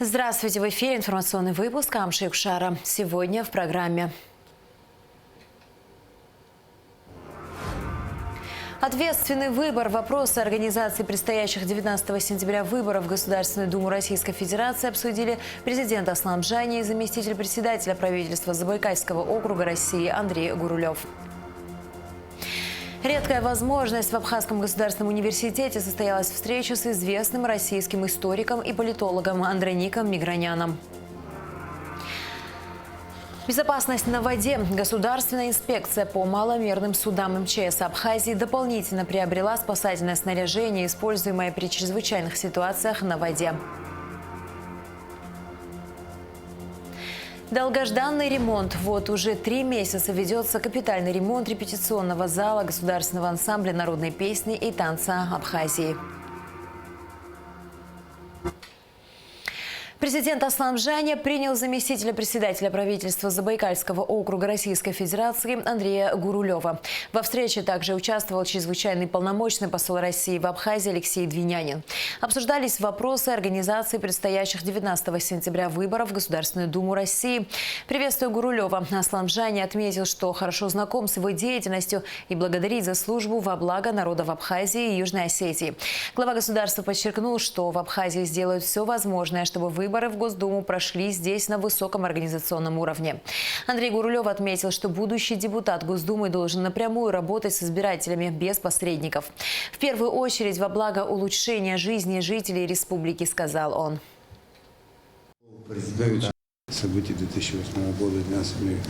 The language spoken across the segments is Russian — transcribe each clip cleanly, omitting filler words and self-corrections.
Здравствуйте! В эфире информационный выпуск Амши Юкшара. Сегодня в программе. Ответственный выбор. Вопросы организации предстоящих 19 сентября выборов в Государственную Думу Российской Федерации обсудили президент Аслан Бжани и заместитель председателя правительства Забайкальского округа России Андрей Гурулев. Редкая возможность. В Абхазском государственном университете состоялась встреча с известным российским историком и политологом Андроником Миграняном. Безопасность на воде. Государственная инспекция по маломерным судам МЧС Абхазии дополнительно приобрела спасательное снаряжение, используемое при чрезвычайных ситуациях на воде. Долгожданный ремонт. Вот уже 3 месяца ведется капитальный ремонт репетиционного зала Государственного ансамбля народной песни и танца Абхазии. Президент Аслан Бжани принял заместителя председателя правительства Забайкальского округа Российской Федерации Андрея Гурулева. Во встрече также участвовал чрезвычайный полномочный посол России в Абхазии Алексей Двинянин. Обсуждались вопросы организации предстоящих 19 сентября выборов в Государственную Думу России. Приветствуя Гурулева, Аслан Бжани отметил, что хорошо знаком с его деятельностью и благодарит за службу во благо народа в Абхазии и Южной Осетии. Глава государства подчеркнул, что в Абхазии сделают все возможное, чтобы выборы в Госдуму прошли здесь на высоком организационном уровне. Андрей Гурулев отметил, что будущий депутат Госдумы должен напрямую работать с избирателями без посредников. В первую очередь во благо улучшения жизни жителей республики, сказал он. События 2008 года для нас имели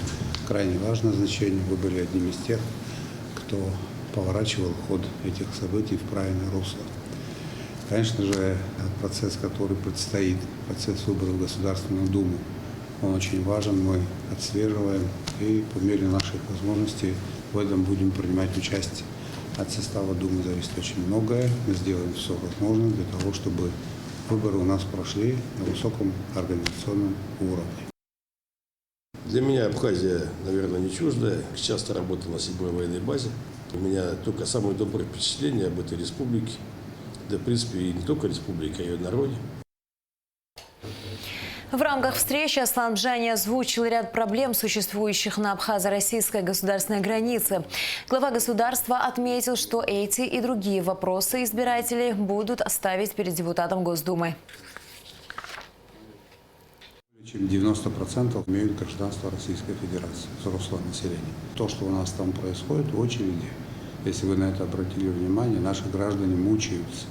крайне важное значение. Вы были одним из тех, кто поворачивал ход этих событий в правильное русло. Конечно же, процесс, который предстоит, процесс выборов в Государственную Думу, он очень важен, мы отслеживаем и по мере наших возможностей в этом будем принимать участие. От состава Думы зависит очень многое, мы сделаем все возможное для того, чтобы выборы у нас прошли на высоком организационном уровне. Для меня Абхазия, наверное, не чуждая. Часто работал на 7-й военной базе. У меня только самые добрые впечатления об этой республике. Да, в принципе, и не только республика, а и народе. В рамках встречи Аслан Бжани озвучил ряд проблем, существующих на абхазо-российской государственной границе. Глава государства отметил, что эти и другие вопросы избиратели будут ставить перед депутатом Госдумы. Чем 90% имеют гражданство Российской Федерации, взрослое население. То, что у нас там происходит в очереди, если вы на это обратили внимание, наши граждане мучаются.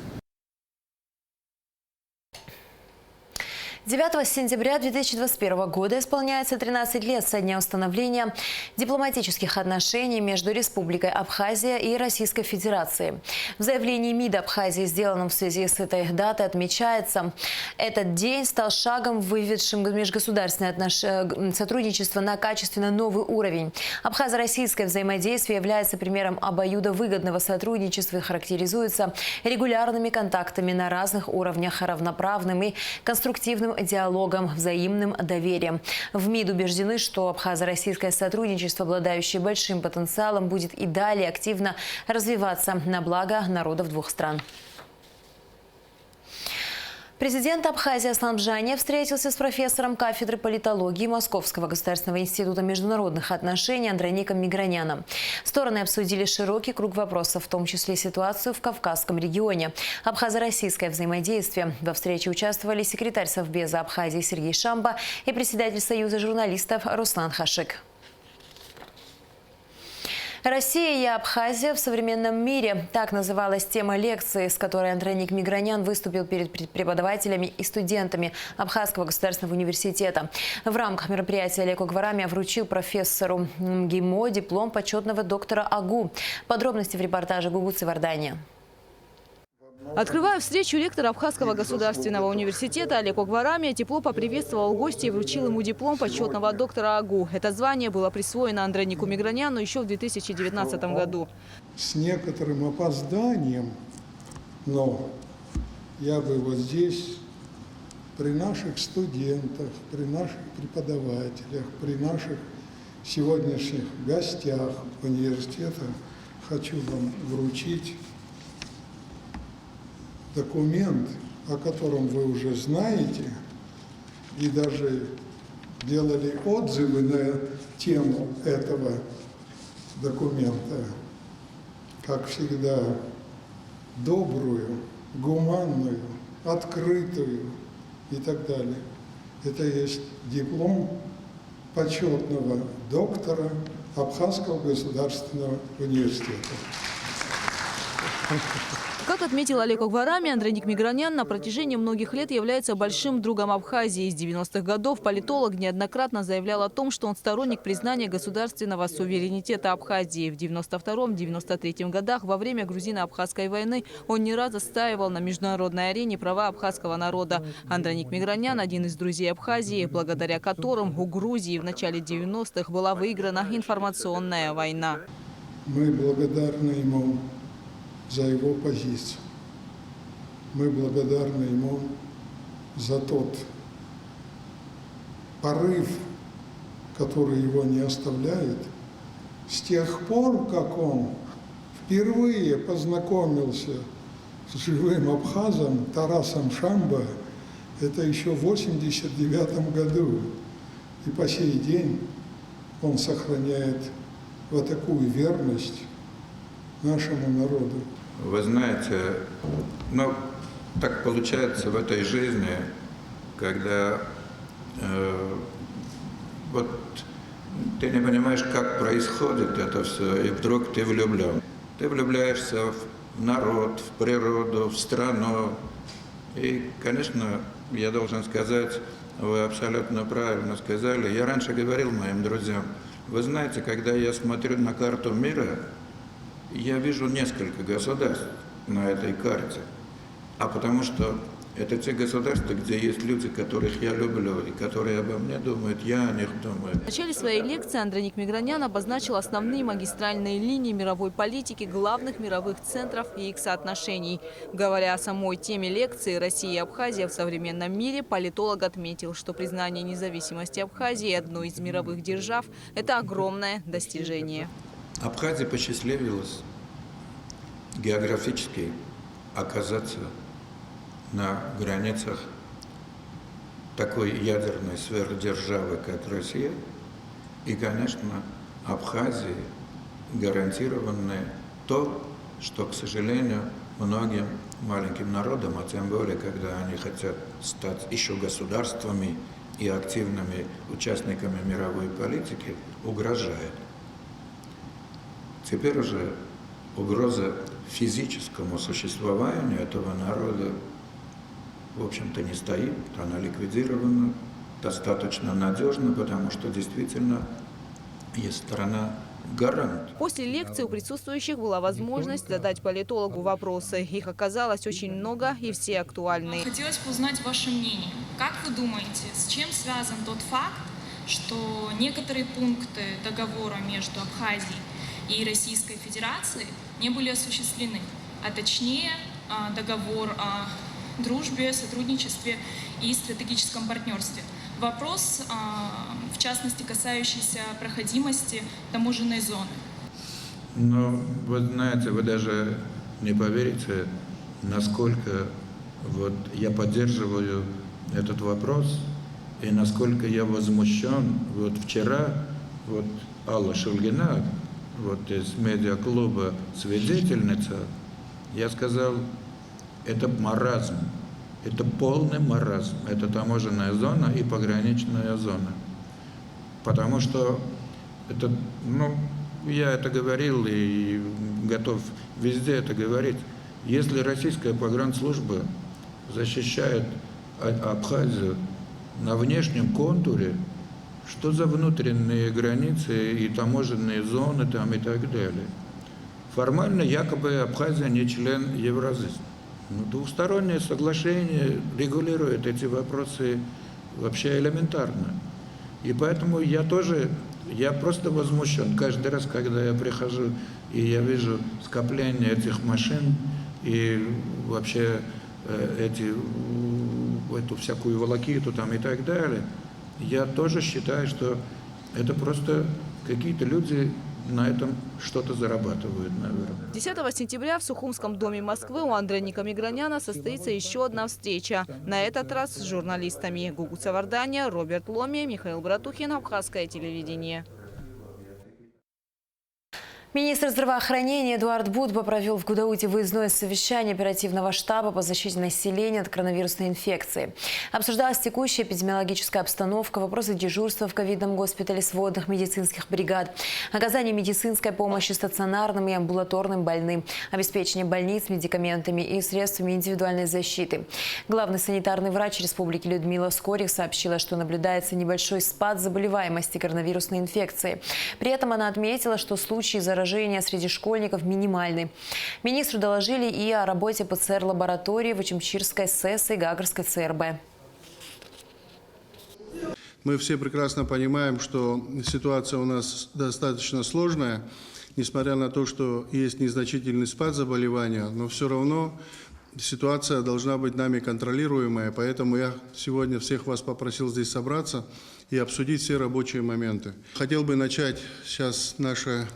9 сентября 2021 года исполняется 13 лет со дня установления дипломатических отношений между Республикой Абхазия и Российской Федерацией. В заявлении МИДа Абхазии, сделанном в связи с этой датой, отмечается, этот день стал шагом, выведшим межгосударственное сотрудничество на качественно новый уровень. Абхазо-российское взаимодействие является примером обоюдовыгодного сотрудничества и характеризуется регулярными контактами на разных уровнях, равноправным и конструктивным диалогом, взаимным доверием. В МИД убеждены, что абхазо-российское сотрудничество, обладающее большим потенциалом, будет и далее активно развиваться на благо народов двух стран. Президент Абхазии Аслан Бжани встретился с профессором кафедры политологии Московского государственного института международных отношений Андроником Миграняном. Стороны обсудили широкий круг вопросов, в том числе ситуацию в Кавказском регионе, абхазо-российское взаимодействие. Во встрече участвовали секретарь Совбеза Абхазии Сергей Шамба и председатель Союза журналистов Руслан Хашик. «Россия и Абхазия в современном мире» – так называлась тема лекции, с которой Андроник Мигранян выступил перед преподавателями и студентами Абхазского государственного университета. В рамках мероприятия Олег Огварамия вручил профессору МГИМО диплом почетного доктора АГУ. Подробности в репортаже Гугуцы Вардания. Открывая встречу, ректор Абхазского государственного университета Олег Огварамия тепло поприветствовал гостя и вручил ему диплом почетного доктора АГУ. Это звание было присвоено Андронику Миграняну еще в 2019 году. С некоторым опозданием, но я бы вот здесь при наших студентах, при наших преподавателях, при наших сегодняшних гостях университета хочу вам вручить документ, о котором вы уже знаете, и даже делали отзывы на тему этого документа, как всегда, добрую, гуманную, открытую и так далее. Это есть диплом почетного доктора Абхазского государственного университета. Как отметил Олег Окварами, Андрей Никмигранян на протяжении многих лет является большим другом Абхазии. С 90-х годов политолог неоднократно заявлял о том, что он сторонник признания государственного суверенитета Абхазии. В 92-93 годах во время грузино-абхазской войны он не раз отстаивал на международной арене права абхазского народа. Андрей Никмигранян – один из друзей Абхазии, благодаря которым у Грузии в начале 90-х была выиграна информационная война. Мы благодарны ему за его позицию. Мы благодарны ему за тот порыв, который его не оставляет. С тех пор, как он впервые познакомился с живым абхазом Тарасом Шамба, это еще в 1989 году. И по сей день он сохраняет вот такую верность нашему народу. Вы знаете, так получается в этой жизни, когда вот ты не понимаешь, как происходит это все, и вдруг ты влюблен. Ты влюбляешься в народ, в природу, в страну. И, конечно, я должен сказать, вы абсолютно правильно сказали. Я раньше говорил моим друзьям, вы знаете, когда я смотрю на карту мира, я вижу несколько государств на этой карте, а потому что это те государства, где есть люди, которых я люблю, и которые обо мне думают, я о них думаю. В начале своей лекции Андрей Никмигранян обозначил основные магистральные линии мировой политики главных мировых центров и их соотношений. Говоря о самой теме лекции «Россия и Абхазия в современном мире», политолог отметил, что признание независимости Абхазии одной из мировых держав – это огромное достижение. Абхазия посчастливилась географически оказаться на границах такой ядерной сверхдержавы, как Россия. И, конечно, Абхазии гарантировано то, что, к сожалению, многим маленьким народам, а тем более, когда они хотят стать еще государствами и активными участниками мировой политики, угрожает. Теперь уже угроза физическому существованию этого народа, в общем-то, не стоит, она ликвидирована достаточно надежно, потому что действительно есть страна-гарант. После лекции у присутствующих была возможность задать политологу вопросы. Их оказалось очень много и все актуальные. Хотелось бы узнать ваше мнение. Как вы думаете, с чем связан тот факт, что некоторые пункты договора между Абхазией и Российской Федерацией не были осуществлены, а точнее договор о дружбе, сотрудничестве и стратегическом партнерстве. Вопрос, в частности, касающийся проходимости таможенной зоны. Но вы знаете, вы даже не поверите, насколько я поддерживаю этот вопрос и насколько я возмущен. Вчера Алла Шульгина, из медиаклуба «Свидетельница», я сказал, это маразм, это полный маразм, это таможенная зона и пограничная зона. Потому что это, я это говорил и готов везде это говорить. Если российская погранслужба защищает Абхазию на внешнем контуре, что за внутренние границы и таможенные зоны там и так далее? Формально якобы Абхазия не член Евразии. Двустороннее соглашение регулирует эти вопросы вообще элементарно. И поэтому я просто возмущен. Каждый раз, когда я прихожу и я вижу скопление этих машин и вообще эту всякую волокиту там и так далее, я тоже считаю, что это просто какие-то люди на этом что-то зарабатывают, наверное. 10 сентября в Сухумском доме Москвы у Андроника Миграняна состоится еще одна встреча. На этот раз с журналистами. Гугу Цаварданя, Роберт Ломи, Михаил Братухин, Абхазское телевидение. Министр здравоохранения Эдуард Будба провел в Гудауте выездное совещание оперативного штаба по защите населения от коронавирусной инфекции. Обсуждалась текущая эпидемиологическая обстановка, вопросы дежурства в ковидном госпитале сводных медицинских бригад, оказание медицинской помощи стационарным и амбулаторным больным, обеспечение больниц медикаментами и средствами индивидуальной защиты. Главный санитарный врач республики Людмила Скорик сообщила, что наблюдается небольшой спад заболеваемости коронавирусной инфекцией. При этом она отметила, что случаи заражения среди школьников минимальны. Министру доложили и о работе ПЦР-лаборатории в Очимчирской СЭС и Гагарской ЦРБ. Мы все прекрасно понимаем, что ситуация у нас достаточно сложная, несмотря на то, что есть незначительный спад заболевания, но все равно ситуация должна быть нами контролируемая, поэтому я сегодня всех вас попросил здесь собраться и обсудить все рабочие моменты. Хотел бы начать сейчас наше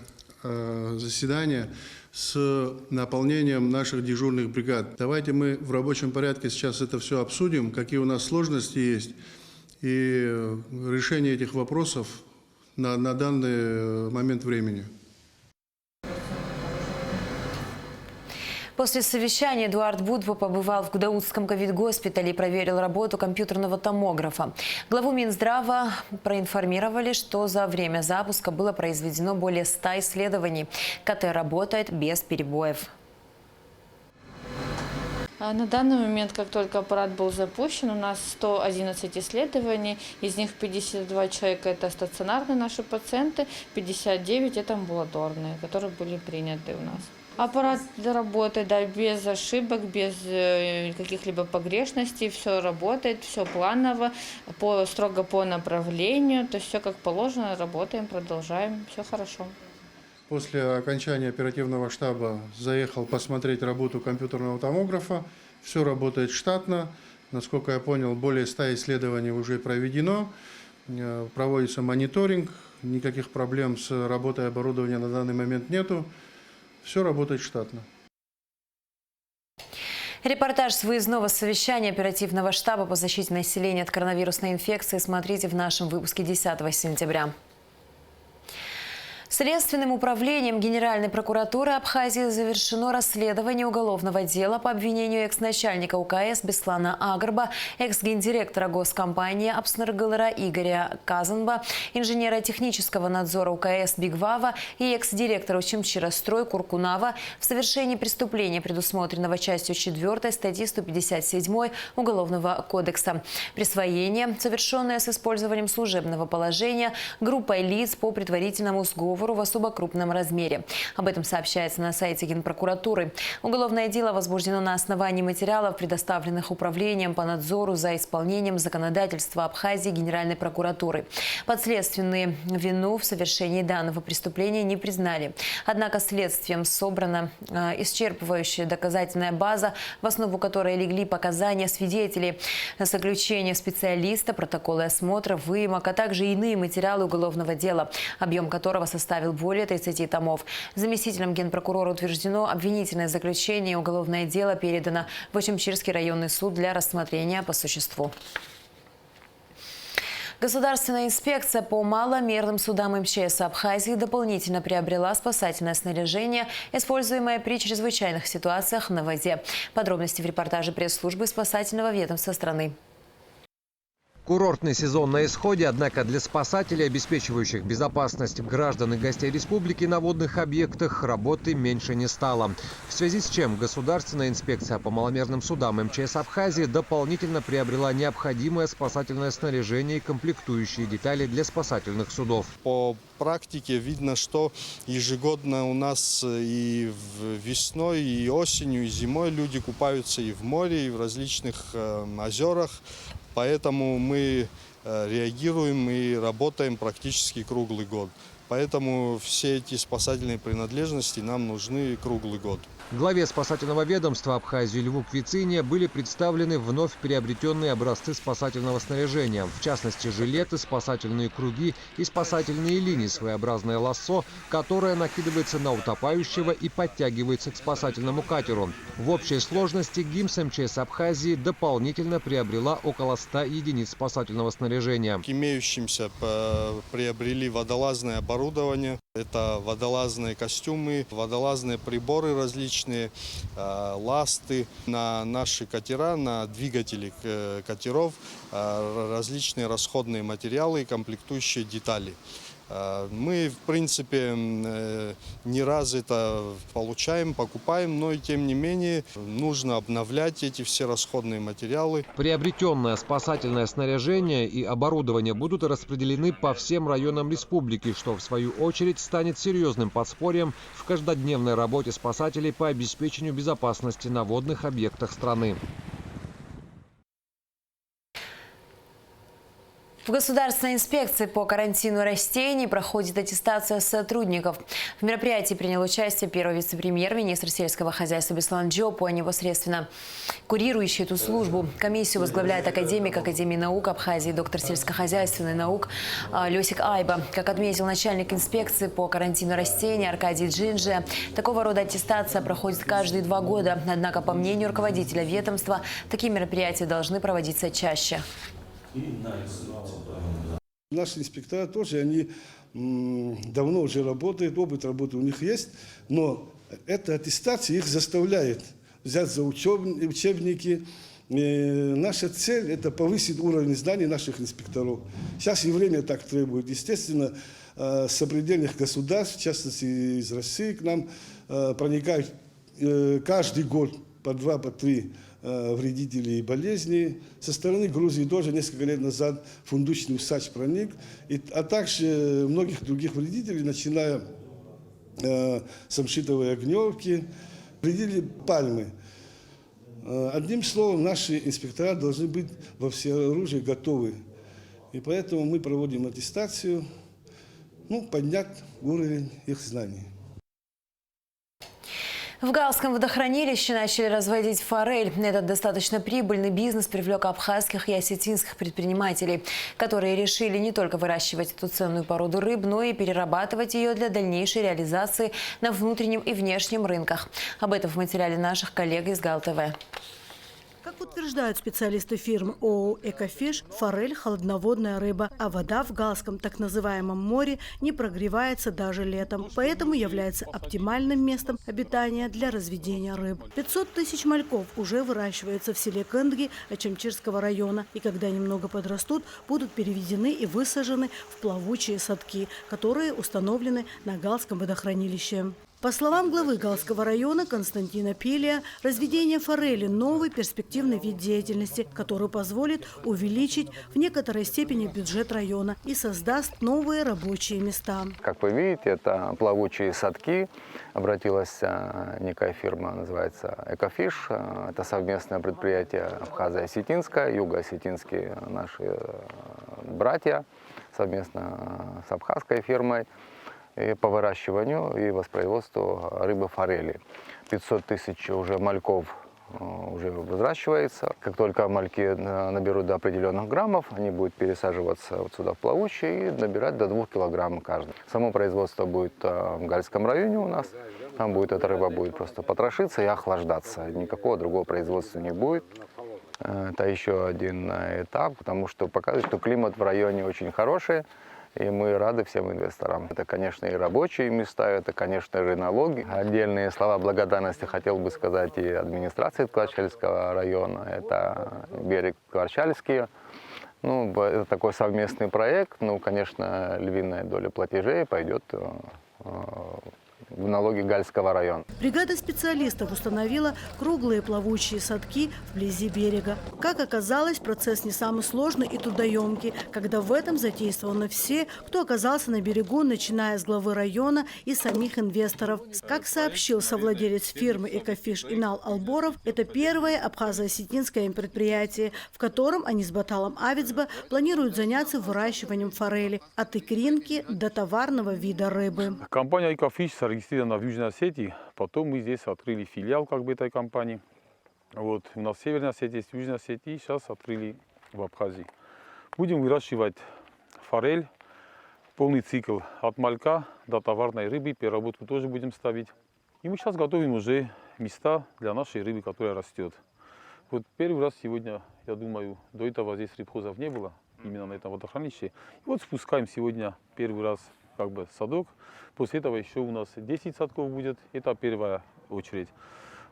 заседание с наполнением наших дежурных бригад. Давайте мы в рабочем порядке сейчас это все обсудим, какие у нас сложности есть, и решение этих вопросов на данный момент времени. После совещания Эдуард Будба побывал в Гудаутском ковид-госпитале и проверил работу компьютерного томографа. Главу Минздрава проинформировали, что за время запуска было произведено более 100 исследований. КТ работает без перебоев. На данный момент, как только аппарат был запущен, у нас 111 исследований, из них 52 человека – это стационарные наши пациенты, 59 – это амбулаторные, которые были приняты у нас. Аппарат работает, да, без ошибок, без каких-либо погрешностей, все работает, все планово, строго по направлению, то есть все как положено, работаем, продолжаем, все хорошо. После окончания оперативного штаба заехал посмотреть работу компьютерного томографа. Все работает штатно. Насколько я понял, более 100 исследований уже проведено. Проводится мониторинг. Никаких проблем с работой оборудования на данный момент нету. Все работает штатно. Репортаж с выездного совещания оперативного штаба по защите населения от коронавирусной инфекции смотрите в нашем выпуске 10 сентября. Следственным управлением Генеральной прокуратуры Абхазии завершено расследование уголовного дела по обвинению экс-начальника УКС Беслана Агрба, экс-гендиректора госкомпании Апснергылара Игоря Казанба, инженера технического надзора УКС Бигвава и экс-директора Очимчирастрой Куркунава в совершении преступления, предусмотренного частью 4 статьи 157 Уголовного кодекса. Присвоение, совершенное с использованием служебного положения группой лиц по предварительному сговору в особо крупном размере. Об этом сообщается на сайте Генпрокуратуры. Уголовное дело возбуждено на основании материалов, предоставленных Управлением по надзору за исполнением законодательства Абхазии Генеральной прокуратуры. Подследственные вину в совершении данного преступления не признали. Однако следствием собрана исчерпывающая доказательная база, в основу которой легли показания свидетелей, заключения специалиста, протоколы осмотра, выемок, а также иные материалы уголовного дела, объем которого составил более 30 томов. Заместителем генпрокурора утверждено обвинительное заключение. Уголовное дело передано в Очимчирский районный суд для рассмотрения по существу. Государственная инспекция по маломерным судам МЧС Абхазии дополнительно приобрела спасательное снаряжение, используемое при чрезвычайных ситуациях на воде. Подробности в репортаже пресс-службы спасательного ведомства страны. Курортный сезон на исходе, однако для спасателей, обеспечивающих безопасность граждан и гостей республики на водных объектах, работы меньше не стало. В связи с чем Государственная инспекция по маломерным судам МЧС Абхазии дополнительно приобрела необходимое спасательное снаряжение и комплектующие детали для спасательных судов. По практике видно, что ежегодно у нас и весной, и осенью, и зимой люди купаются и в море, и в различных озерах. Поэтому мы реагируем и работаем практически круглый год. Поэтому все эти спасательные принадлежности нам нужны круглый год. Главе спасательного ведомства Абхазии Льву Квицине были представлены вновь приобретенные образцы спасательного снаряжения. В частности, жилеты, спасательные круги и спасательные линии, своеобразное лассо, которое накидывается на утопающего и подтягивается к спасательному катеру. В общей сложности ГИМС МЧС Абхазии дополнительно приобрела около 100 единиц спасательного снаряжения. К имеющимся приобрели водолазное оборудование. Это водолазные костюмы, водолазные приборы различные, ласты на наши катера, на двигатели катеров, различные расходные материалы и комплектующие детали. Мы, в принципе, не раз это получаем, покупаем, но и тем не менее нужно обновлять эти все расходные материалы. Приобретенное спасательное снаряжение и оборудование будут распределены по всем районам республики, что в свою очередь станет серьезным подспорьем в каждодневной работе спасателей по обеспечению безопасности на водных объектах страны. В Государственной инспекции по карантину растений проходит аттестация сотрудников. В мероприятии принял участие первый вице-премьер, министр сельского хозяйства Беслан Джопу, непосредственно курирующий эту службу. Комиссию возглавляет академик Академии наук Абхазии, доктор сельскохозяйственных наук Лёсик Айба. Как отметил начальник инспекции по карантину растений Аркадий Джинджи, такого рода аттестация проходит каждые 2 года. Однако, по мнению руководителя ведомства, такие мероприятия должны проводиться чаще. Наши инспектора тоже, они давно уже работают, опыт работы у них есть, но эта аттестация их заставляет взять за учебники. Наша цель – это повысить уровень знаний наших инспекторов. Сейчас и время так требует. Естественно, с сопредельных государств, в частности из России, к нам проникают каждый год по 2, по 3 вредителей и болезней. Со стороны Грузии тоже несколько лет назад фундучный усач проник, а также многих других вредителей, начиная самшитовой огневки, вредители пальмы. Одним словом, наши инспектора должны быть во всеоружии готовы. И поэтому мы проводим аттестацию, поднять уровень их знаний. В Галском водохранилище начали разводить форель. Этот достаточно прибыльный бизнес привлек абхазских и осетинских предпринимателей, которые решили не только выращивать эту ценную породу рыб, но и перерабатывать ее для дальнейшей реализации на внутреннем и внешнем рынках. Об этом в материале наших коллег из ГАЛ-ТВ. Как утверждают специалисты фирмы ООО «Экофиш», форель – холодноводная рыба, а вода в Галском так называемом море не прогревается даже летом, поэтому является оптимальным местом обитания для разведения рыб. 500 тысяч мальков уже выращиваются в селе Кындги Ачамчирского района, и когда немного подрастут, будут переведены и высажены в плавучие садки, которые установлены на Галском водохранилище. По словам главы Галского района Константина Пилия, разведение форели – новый перспективный вид деятельности, который позволит увеличить в некоторой степени бюджет района и создаст новые рабочие места. Как вы видите, это плавучие садки. Обратилась некая фирма, называется «Экофиш». Это совместное предприятие абхазо-осетинское, юго-осетинские наши братья, совместно с абхазской фирмой. И по выращиванию и воспроизводству рыбы форели. 500 тысяч уже мальков уже выращивается. Как только мальки наберут до определенных граммов, они будут пересаживаться вот сюда в плавучие и набирать до 2 килограмм каждый. Само производство будет в Гальском районе у нас. Там будет эта рыба будет просто потрошиться и охлаждаться. Никакого другого производства не будет. Это еще один этап, потому что показывает, что климат в районе очень хороший. И мы рады всем инвесторам. Это, конечно, и рабочие места, это, конечно, и налоги. Отдельные слова благодарности хотел бы сказать и администрации Ткварчальского района. Это берег Ткварчальский. Это такой совместный проект. Конечно, львиная доля платежей пойдет в налоге Гальского района. Бригада специалистов установила круглые плавучие садки вблизи берега. Как оказалось, процесс не самый сложный и трудоемкий, когда в этом задействованы все, кто оказался на берегу, начиная с главы района и самих инвесторов. Как сообщил совладелец фирмы «Экофиш» Инал Алборов, это первое абхазо-осетинское предприятие, в котором они с Баталом Авицба планируют заняться выращиванием форели от икринки до товарного вида рыбы. Компания «Экофиш» зарегистрирована в Южной Осетии. Потом мы здесь открыли филиал этой компании. Вот. У нас в Северной Осетии есть, в Южной Осетии, сейчас открыли в Абхазии. Будем выращивать форель, полный цикл от малька до товарной рыбы, переработку тоже будем ставить. И мы сейчас готовим уже места для нашей рыбы, которая растет. Вот первый раз сегодня, я думаю, до этого здесь рыбхозов не было, именно на этом водохранилище. И вот спускаем сегодня первый раз садок. После этого еще у нас 10 садков будет, это первая очередь.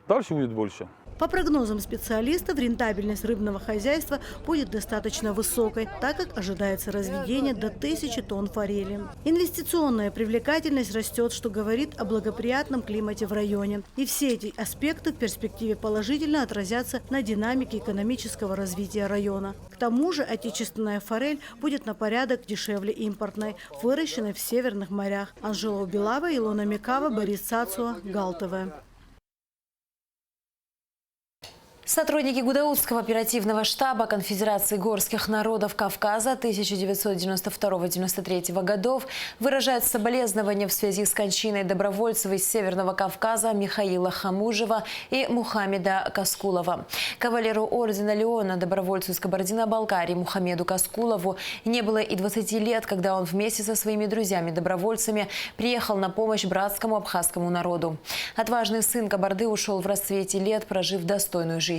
Дальше будет больше. По прогнозам специалистов, рентабельность рыбного хозяйства будет достаточно высокой, так как ожидается разведение до 1000 тонн форели. Инвестиционная привлекательность растет, что говорит о благоприятном климате в районе. И все эти аспекты в перспективе положительно отразятся на динамике экономического развития района. К тому же отечественная форель будет на порядок дешевле импортной, выращенной в северных морях. Анжела Убилава, Илона Микава, Борис Цацуа, ГАЛ-ТВ. Сотрудники Гудаутского оперативного штаба Конфедерации горских народов Кавказа 1992-1993 годов выражают соболезнования в связи с кончиной добровольцев из Северного Кавказа Михаила Хамужева и Мухаммеда Каскулова. Кавалеру ордена Леона, добровольцу из Кабардино-Балкарии Мухаммеду Каскулову не было и 20 лет, когда он вместе со своими друзьями-добровольцами приехал на помощь братскому абхазскому народу. Отважный сын Кабарды ушел в расцвете лет, прожив достойную жизнь.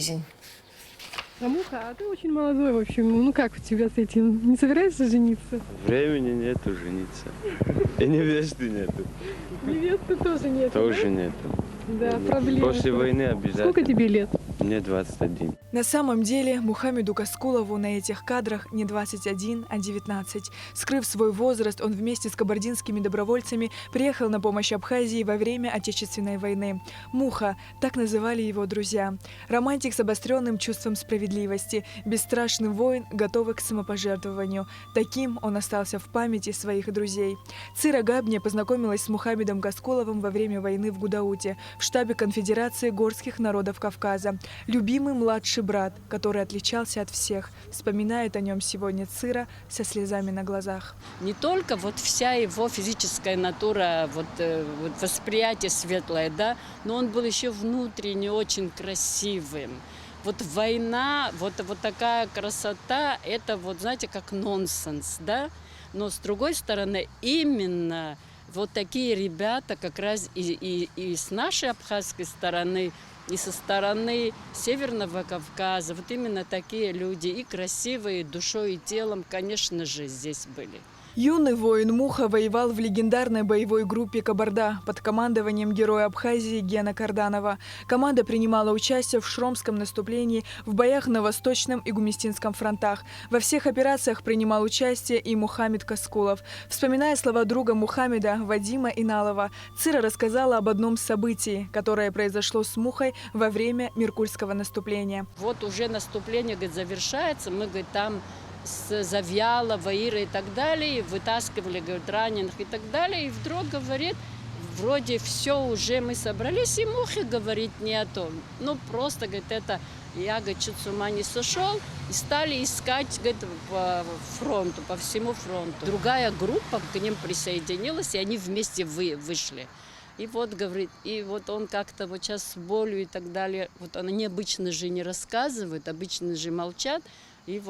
Муха, а ты очень молодой, в общем. Ну как у тебя с этим? Не собираешься жениться? Времени нету жениться. И невесты нету. Невесты тоже нету, тоже да? нету. Да, проблема. После войны обязательно. Сколько тебе лет? Мне 21. На самом деле Мухаммеду Каскулову на этих кадрах не 21, а 19. Скрыв свой возраст, он вместе с кабардинскими добровольцами приехал на помощь Абхазии во время Отечественной войны. Муха – так называли его друзья. Романтик с обостренным чувством справедливости, бесстрашный воин, готовый к самопожертвованию. Таким он остался в памяти своих друзей. Цира Габня познакомилась с Мухаммедом Каскуловым во время войны в Гудауте, в штабе Конфедерации горских народов Кавказа. Любимый младший брат, который отличался от всех. Вспоминает о нем сегодня Цира со слезами на глазах. Не только вся его физическая натура, восприятие светлое, да, но он был еще внутренне очень красивым. Война, такая красота, это знаете, как нонсенс, да? Но с другой стороны, именно такие ребята как раз и с нашей абхазской стороны, и со стороны Северного Кавказа, именно такие люди, и красивые душой и телом, конечно же, здесь были. Юный воин Муха воевал в легендарной боевой группе «Кабарда» под командованием героя Абхазии Гена Карданова. Команда принимала участие в Шромском наступлении, в боях на Восточном и Гумистинском фронтах. Во всех операциях принимал участие и Мухаммед Каскулов. Вспоминая слова друга Мухаммеда, Вадима Иналова, Цира рассказала об одном событии, которое произошло с Мухой во время Миркульского наступления. Уже наступление, завершается, мы, там с Завьялова, Ира и так далее, вытаскивали, раненых и так далее, и вдруг говорит, вроде все уже мы собрались, и Муха говорит не о том. Просто, это я, чуть с ума не сошел, и стали искать, по фронту, по всему фронту. Другая группа к ним присоединилась, и они вместе вышли. И говорит, он как-то сейчас с болью и так далее, они обычно же не рассказывают, обычно же молчат. И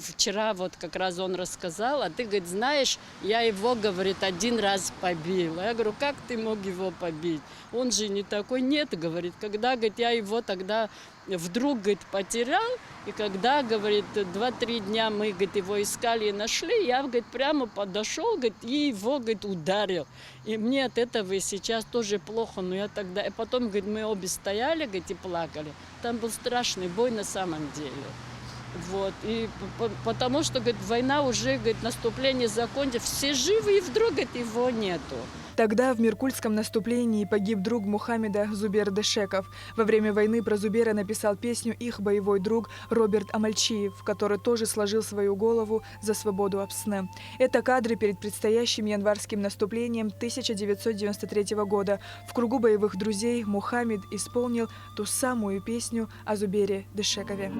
вчера как раз он рассказал, а ты, знаешь, я его, говорит, один раз побил. Я говорю, как ты мог его побить? Он же не такой. Нет, говорит, когда, я его тогда вдруг, потерял, и когда, говорит, 2-3 дня мы, его искали и нашли, я, прямо подошел, и его, ударил. И мне от этого сейчас тоже плохо, но я тогда... И потом, мы обе стояли, и плакали. Там был страшный бой на самом деле. Вот. И потому что, говорит, война уже, говорит, наступление закончилось, все живы, и вдруг, говорит, его нету. Тогда в Миркульском наступлении погиб друг Мухаммеда Зубер Дешеков. Во время войны про Зубера написал песню их боевой друг Роберт Амальчиев, который тоже сложил свою голову за свободу Апсне. Это кадры перед предстоящим январским наступлением 1993 года. В кругу боевых друзей Мухаммед исполнил ту самую песню о Зубере Дешекове.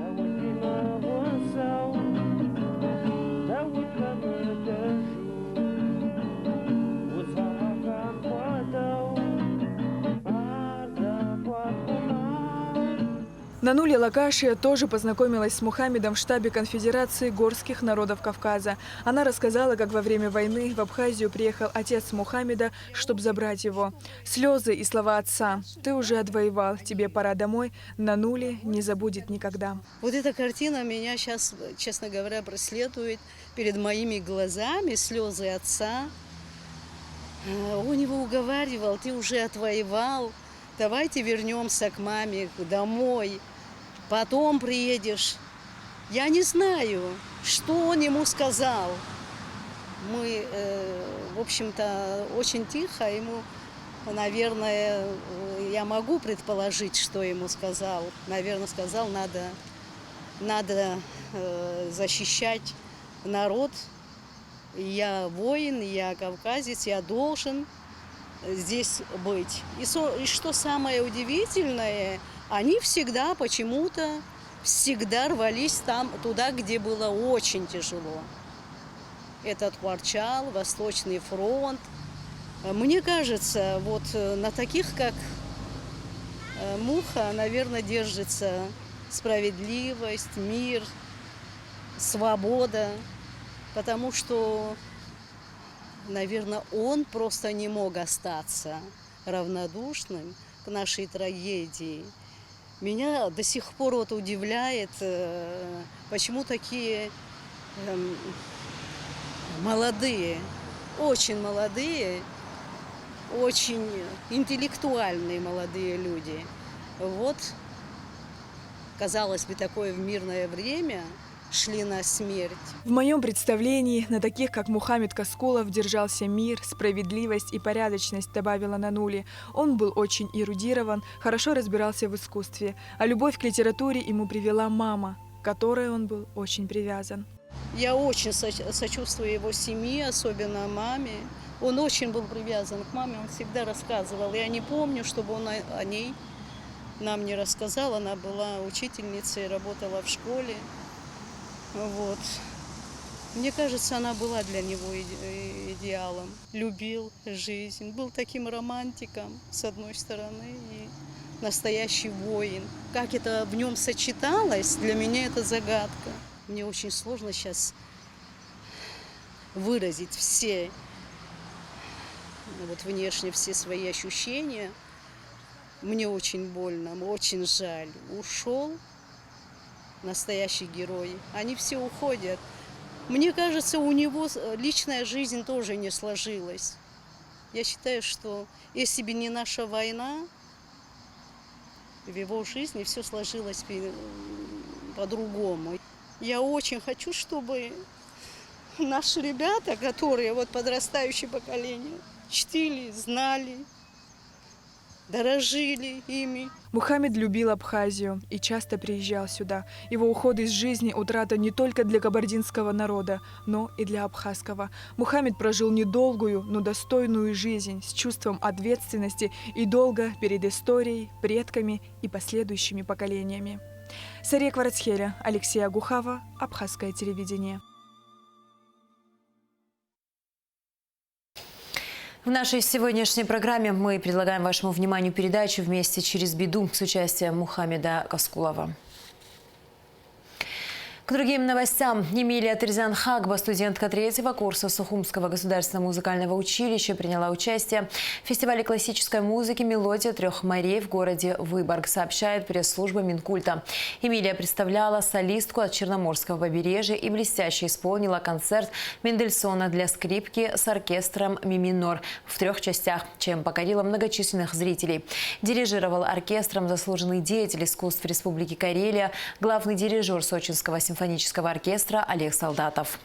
Нанули Лакашия тоже познакомилась с Мухаммедом в штабе Конфедерации горских народов Кавказа. Она рассказала, как во время войны в Абхазию приехал отец Мухаммеда, чтобы забрать его. Слезы и слова отца: «Ты уже отвоевал, тебе пора домой», Нанули не забудет никогда. Вот эта картина меня сейчас, честно говоря, преследует перед моими глазами. Слезы отца. Он его уговаривал: ты уже отвоевал, давайте вернемся к маме домой. Потом приедешь. Я не знаю, что он ему сказал. Мы, в общем-то, очень тихо ему, наверное, я могу предположить, что ему сказал. Наверное, сказал, надо защищать народ. Я воин, я кавказец, я должен здесь быть. И что самое удивительное, они всегда почему-то рвались туда, где было очень тяжело. Этот Кварчал, Восточный фронт. Мне кажется, вот на таких, как Муха, наверное, держится справедливость, мир, свобода. Потому что, наверное, он просто не мог остаться равнодушным к нашей трагедии. Меня до сих пор вот удивляет, почему такие молодые, очень интеллектуальные молодые люди. Вот, казалось бы, такое в мирное время шли на смерть. В моем представлении на таких, как Мухаммед Каскулов, держался мир, справедливость и порядочность, добавила Нанули. Он был очень эрудирован, хорошо разбирался в искусстве, а любовь к литературе ему привела мама, к которой он был очень привязан. Я очень сочувствую его семье, особенно маме. Он очень был привязан к маме, он всегда рассказывал. Я не помню, чтобы он о ней нам не рассказал. Она была учительницей, работала в школе. Вот. Мне кажется, она была для него идеалом. Любил жизнь, был таким романтиком, с одной стороны, и настоящий воин. Как это в нем сочеталось, для меня это загадка. Мне очень сложно сейчас выразить все, вот внешне все свои ощущения. Мне очень больно, очень жаль. Ушел настоящий герой. Они все уходят. Мне кажется, у него личная жизнь тоже не сложилась. Я считаю, что если бы не наша война, в его жизни все сложилось по-другому. Я очень хочу, чтобы наши ребята, которые вот подрастающее поколение, чтили, знали, дорожили ими. Мухаммед любил Абхазию и часто приезжал сюда. Его уход из жизни – утрата не только для кабардинского народа, но и для абхазского. Мухаммед прожил недолгую, но достойную жизнь с чувством ответственности и долга перед историей, предками и последующими поколениями. Сария Кварацхеля, Алексей Агухава, Абхазское телевидение. В нашей сегодняшней программе мы предлагаем вашему вниманию передачу «Вместе через беду» с участием Мухаммеда Каскулова. К другим новостям. Эмилия Терзян-Хагба, студентка 3-го курса Сухумского государственного музыкального училища, приняла участие в фестивале классической музыки «Мелодия трех морей» в городе Выборг, сообщает пресс-служба Минкульта. Эмилия представляла солистку от Черноморского побережья и блестяще исполнила концерт Мендельсона для скрипки с оркестром «Ми минор» в 3 частях, чем покорила многочисленных зрителей. Дирижировал оркестром заслуженный деятель искусств Республики Карелия, главный дирижер Сочинского симфонического симфонического оркестра Олег Солдатов.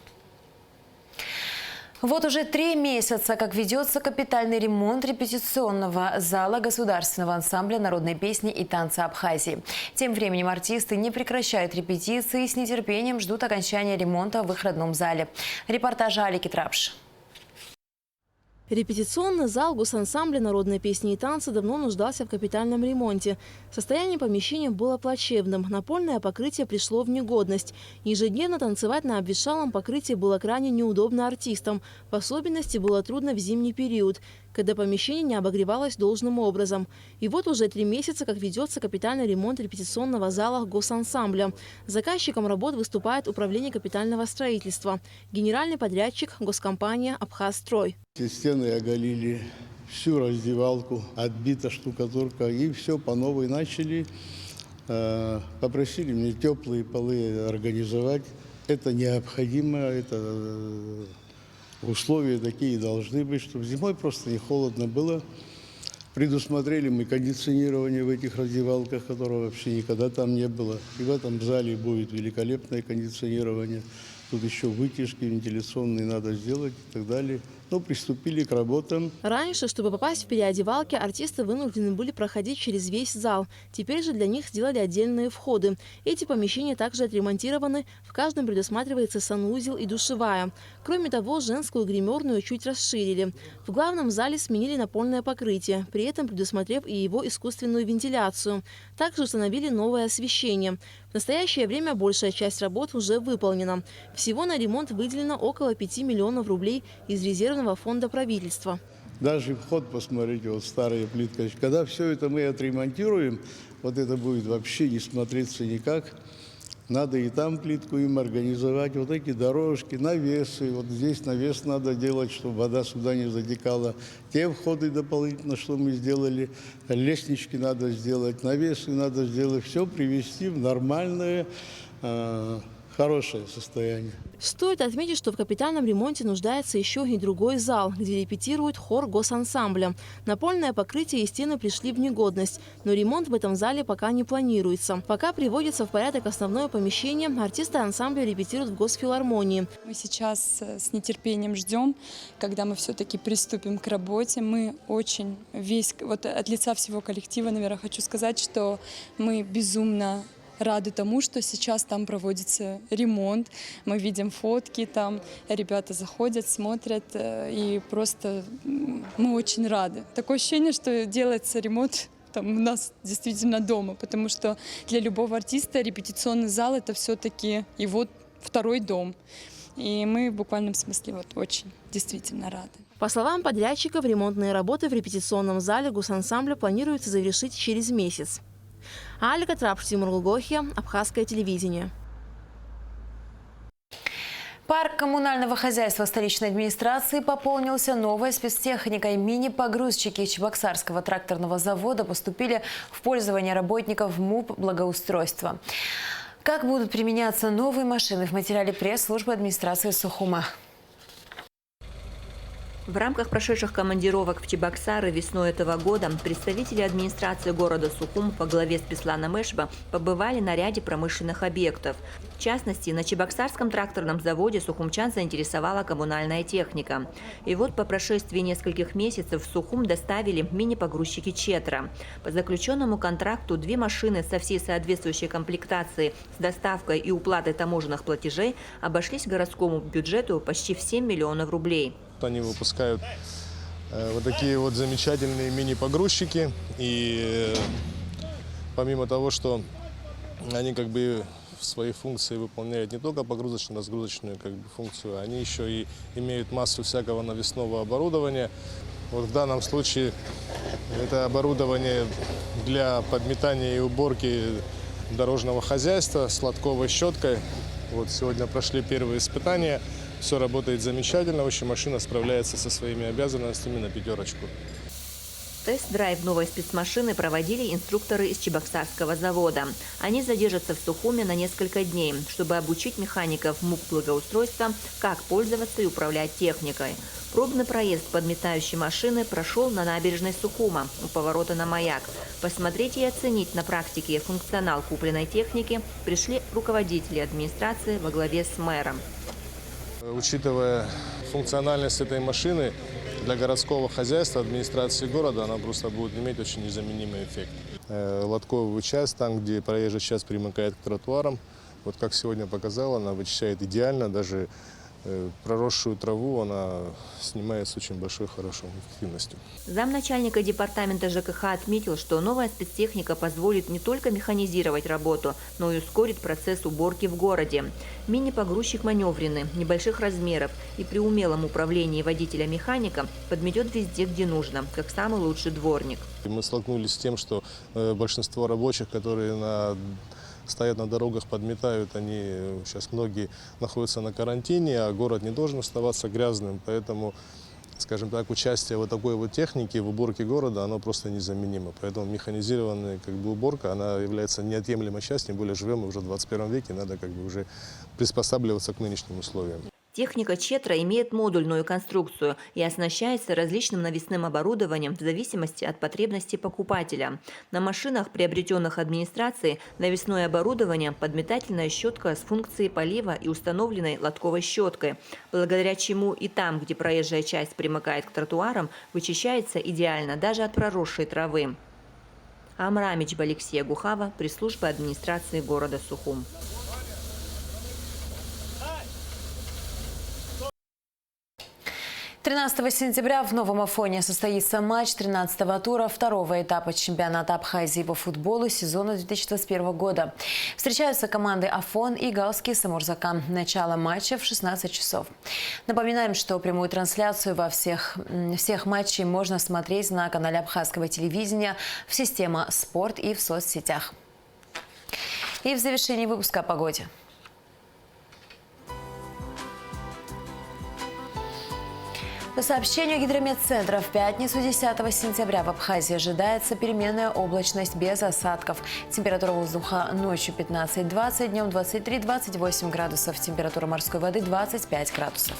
Вот уже 3 месяца, как ведется капитальный ремонт репетиционного зала государственного ансамбля народной песни и танца Абхазии. Тем временем артисты не прекращают репетиции и с нетерпением ждут окончания ремонта в их родном зале. Репортаж Алики Трапш. Репетиционный зал госансамбля народной песни и танца давно нуждался в капитальном ремонте. Состояние помещения было плачевным. Напольное покрытие пришло в негодность. Ежедневно танцевать на обветшалом покрытии было крайне неудобно артистам. В особенности было трудно в зимний период, когда помещение не обогревалось должным образом. И вот уже 3 месяца, как ведется капитальный ремонт репетиционного зала госансамбля. Заказчиком работ выступает Управление капитального строительства. Генеральный подрядчик – госкомпания «Абхазстрой». Стены оголили, всю раздевалку, отбита штукатурка, и все по новой начали. Попросили мне теплые полы организовать. Это необходимо, это условия такие должны быть, чтобы зимой просто не холодно было. Предусмотрели мы кондиционирование в этих раздевалках, которого вообще никогда там не было. И в этом зале будет великолепное кондиционирование. Тут еще вытяжки вентиляционные надо сделать и так далее. Но приступили к работам. Раньше, чтобы попасть в переодевалки, артисты вынуждены были проходить через весь зал. Теперь же для них сделали отдельные входы. Эти помещения также отремонтированы. В каждом предусматривается санузел и душевая. Кроме того, женскую гримерную чуть расширили. В главном зале сменили напольное покрытие, при этом предусмотрев и его искусственную вентиляцию. Также установили новое освещение. В настоящее время большая часть работ уже выполнена. Всего на ремонт выделено около 5 миллионов рублей из резервного фонда правительства. Даже вход, посмотрите, вот старая плитка. Когда все это мы отремонтируем, вот это будет вообще не смотреться никак. Надо и там плитку им организовать, вот эти дорожки, навесы. Вот здесь навес надо делать, чтобы вода сюда не затекала. Те входы дополнительно, что мы сделали, лестнички надо сделать, навесы надо сделать. Все привести в нормальное, хорошее состояние. Стоит отметить, что в капитальном ремонте нуждается еще и другой зал, где репетирует хор госансамбля. Напольное покрытие и стены пришли в негодность, но ремонт в этом зале пока не планируется. Пока приводится в порядок основное помещение, артисты ансамбля репетируют в Госфилармонии. Мы сейчас с нетерпением ждем, когда мы все-таки приступим к работе. Мы очень вот от лица всего коллектива, наверное, хочу сказать, что мы безумно рады тому, что сейчас там проводится ремонт. Мы видим фотки там, ребята заходят, смотрят, и просто мы очень рады. Такое ощущение, что делается ремонт там у нас действительно дома, потому что для любого артиста репетиционный зал – это все-таки его второй дом. И мы в буквальном смысле вот очень действительно рады. По словам подрядчиков, ремонтные работы в репетиционном зале госансамбля планируется завершить через месяц. Алика Трапш, Тимур Лугохия, Абхазское телевидение. Парк коммунального хозяйства столичной администрации пополнился новой спецтехникой. Мини-погрузчики Чебоксарского тракторного завода поступили в пользование работников МУП «Благоустройство». Как будут применяться новые машины, в материале пресс-службы администрации Сухума. В рамках прошедших командировок в Чебоксары весной этого года представители администрации города Сухум во главе с Бесланом Эшба побывали на ряде промышленных объектов. В частности, на Чебоксарском тракторном заводе сухумчан заинтересовала коммунальная техника. И вот по прошествии нескольких месяцев в Сухум доставили мини-погрузчики «Четра». По заключенному контракту 2 машины со всей соответствующей комплектацией с доставкой и уплатой таможенных платежей обошлись городскому бюджету почти в 7 миллионов рублей. Они выпускают вот такие вот замечательные мини-погрузчики. И помимо того, что они как бы свои функции выполняют не только погрузочно-разгрузочную функцию, они еще и имеют массу всякого навесного оборудования. Вот в данном случае это оборудование для подметания и уборки дорожного хозяйства с лотковой щеткой. Вот сегодня прошли первые испытания. Все работает замечательно, в общем, машина справляется со своими обязанностями на 5. Тест-драйв новой спецмашины проводили инструкторы из Чебоксарского завода. Они задержатся в Сухуме на несколько дней, чтобы обучить механиков МУП «Благоустройство», как пользоваться и управлять техникой. Пробный проезд подметающей машины прошел на набережной Сухума у поворота на Маяк. Посмотреть и оценить на практике функционал купленной техники пришли руководители администрации во главе с мэром. Учитывая функциональность этой машины, для городского хозяйства, администрации города, она просто будет иметь очень незаменимый эффект. Лотковый участок, там, где проезжая часть примыкает к тротуарам, вот как сегодня показала, она вычищает идеально, даже проросшую траву она снимает с очень большой, хорошей эффективностью. Замначальника департамента ЖКХ отметил, что новая спецтехника позволит не только механизировать работу, но и ускорит процесс уборки в городе. Мини-погрузчик маневренный, небольших размеров и при умелом управлении водителя-механика подметет везде, где нужно, как самый лучший дворник. Мы столкнулись с тем, что большинство рабочих, которые стоят на дорогах, подметают, они сейчас многие находятся на карантине, а город не должен оставаться грязным, поэтому, скажем так, участие вот такой вот техники в уборке города, оно просто незаменимо. Поэтому механизированная уборка, она является неотъемлемой частью, тем более живем мы уже в 21 веке, надо уже приспосабливаться к нынешним условиям. Техника Четра имеет модульную конструкцию и оснащается различным навесным оборудованием в зависимости от потребностей покупателя. На машинах, приобретенных администрацией, навесное оборудование, подметательная щетка с функцией полива и установленной лотковой щеткой, благодаря чему и там, где проезжая часть примыкает к тротуарам, вычищается идеально даже от проросшей травы. Амрамичба Алексея Гухава, пресс-служба администрации города Сухум. 13 сентября в Новом Афоне состоится матч 13-го тура второго этапа чемпионата Абхазии по футболу сезона 2021 года. Встречаются команды Афон и Галский Самурзакан. Начало матча в 16 часов. Напоминаем, что прямую трансляцию всех матчей можно смотреть на канале Абхазского телевидения, в системе «Спорт» и в соцсетях. И в завершении выпуска о погоде. По сообщению гидрометцентра, в пятницу 10 сентября в Абхазии ожидается переменная облачность без осадков. Температура воздуха ночью 15-20, днем 23-28 градусов. Температура морской воды 25 градусов.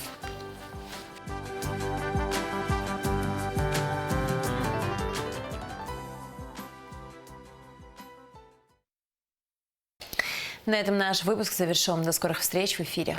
На этом наш выпуск завершен. До скорых встреч в эфире.